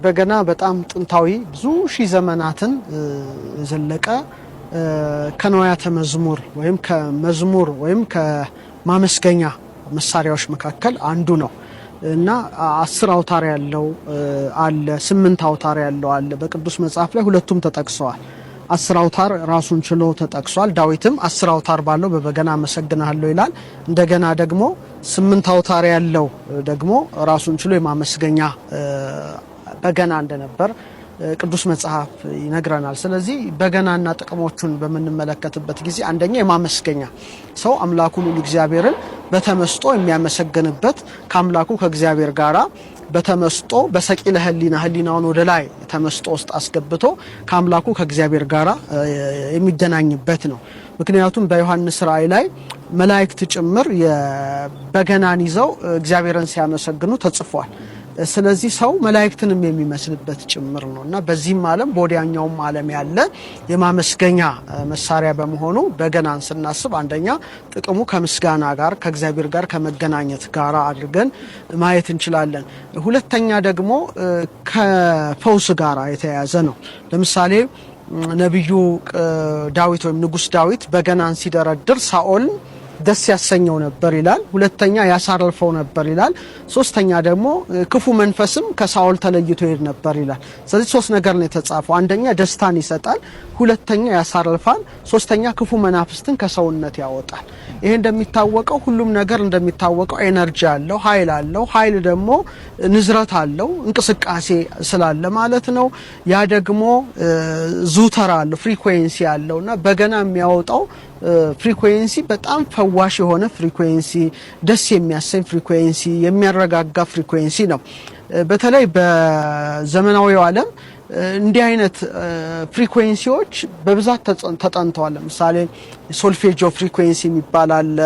በገና በጣም ጥንታዊ ብዙ ሺህ ዘመናትን ዘለቀ ከነዋያተ መዝሙር ወይም ከመዝሙር ወይም ከማመስገኛ መሳሪያዎች መካከል አንዱ ነው እና 10 አውታር ያለው አለ 8 አውታር ያለው አለ። በቅዱስ መጽሐፍ ላይ ሁለቱም ተጠቅሰዋል። 10 አውታር ራሱን ችሎ ተጠቅሷል። ዳዊትም 10 አውታር ባለው በበገና አመሰግናለሁ ይላል። እንደገና ደግሞ 8 አውታር ያለው ደግሞ ራሱን ችሎ የማመስገኛ በገና እንደነበር ቅዱስ መጽሐፍ ይነግረናል። ስለዚህ በገናና ጥቅሞቹን በመንመለከትበት ጊዜ አንደኛ የማመስገኛ ሰው አምላኩን እግዚአብሔርን በተመስጦ የሚያመሰግንበት ከአምላኩ ከእግዚአብሔር ጋራ በተመስጦ በሰቂለ ህሊናውን ወደ ላይ ተመስጦ ውስጥ አስገብቶ ከአምላኩ ከእግዚአብሔር ጋራ የሚገናኝበት ነው። ምክንያቱም በዮሐንስ ራእይ ላይ መላእክት ጭምር የበገናን ይዘው እግዚአብሔርን ሲያመሰግኑ ተጽፏል። ስለዚህ ሰው መላእክትንም የሚመስልበት ጭምር ነውና በዚህም ዓለም በወዲያኛውም ዓለም ያለ የማመስገኛ መሳሪያ በመሆኑ በገናን ስናስብ አንደኛ ጥቅሙ ከምስጋና ጋር ከእግዚአብሔር ጋር ከመገናኘት ጋር አድርገን ማየት እንችላለን። ሁለተኛ ደግሞ ከፈውስ ጋር የተያያዘ ነው። ለምሳሌ ነብዩ ዳዊት ወይም ንጉስ ዳዊት በገናን ሲደረድር ሳኦል ደስ ያሰኘው ነበር ይላል። ሁለተኛ ያሳርፈው ነበር ይላል። ሶስተኛ ደግሞ ክፉ መንፈስም ከሳኦል ተለይቶ ይሄድ ነበር ይላል። ስለዚህ ሶስት ነገር ነው የተጻፈው። አንደኛ ደስታን ይሰጣል፣ ሁለተኛ ያሳርፋል፣ ሶስተኛ ክፉ መናፍስትን ከሰውነት ያወጣል። ይሄ እንደሚታወቀው ሁሉም ነገር እንደሚታወቀው ኤነርጂ አለው፣ ኃይል አለው። ኃይል ደግሞ ንዝረት አለው፣ እንቅስቃሴ ስላለ ማለት ነው። ያ ደግሞ ዙተር አለው፣ ፍሪኩዌንሲ አለውና በገና የሚያወጣው ፍሪኩዌንሲ በጣም ፈዋሽ የሆነ ፍሪኩዌንሲ፣ ደስ የሚያሰኝ ፍሪኩዌንሲ፣ የሚያረጋጋ ፍሪኩዌንሲ ነው። በተለይ በዘመናዊው ዓለም እንዲህ አይነት ፍሪኩዌንሲዎች በብዛት ተጠንተዋል። ለምሳሌ ሶልፌጆ ፍሪኩዌንሲ የሚባል አለ።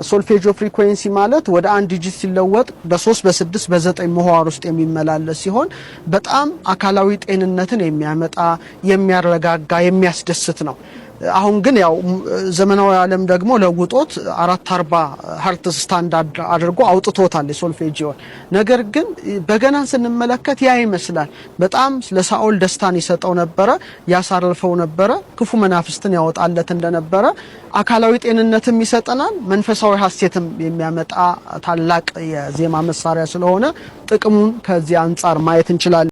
ሶልፌጆ ፍሪኩዌንሲ ማለት ወደ አንድ ዲጂት ሲለወጥ በ3 በ6 በ9 ምህዋር ውስጥ የሚመላለስ ሲሆን በጣም አካላዊ ጤንነትን የሚያመጣ የሚያረጋጋ የሚያስደስት ነው። አሁን ግን ያው ዘመናዊ ዓለም ደግሞ ለውጦት 440 ሄርትዝ ስታንዳርድ አድርጎ አውጥቶታል የሶልፌጂዮን። ነገር ግን በገናን ስንመለከት ያ ይመስላል። በጣም ለሳኦል ደስታን ይሰጠው ነበረ፣ ያሳርፈው ነበረ፣ ክፉ መናፍስትን ያወጣለት እንደነበረ፣ አካላዊ ጤንነትም ይሰጠናል፣ መንፈሳዊ ሐሴትም የሚያመጣ ታላቅ የዜማ መሳሪያ ስለሆነ ጥቅሙን ከዚህ አንፃር ማየት እንችላለን።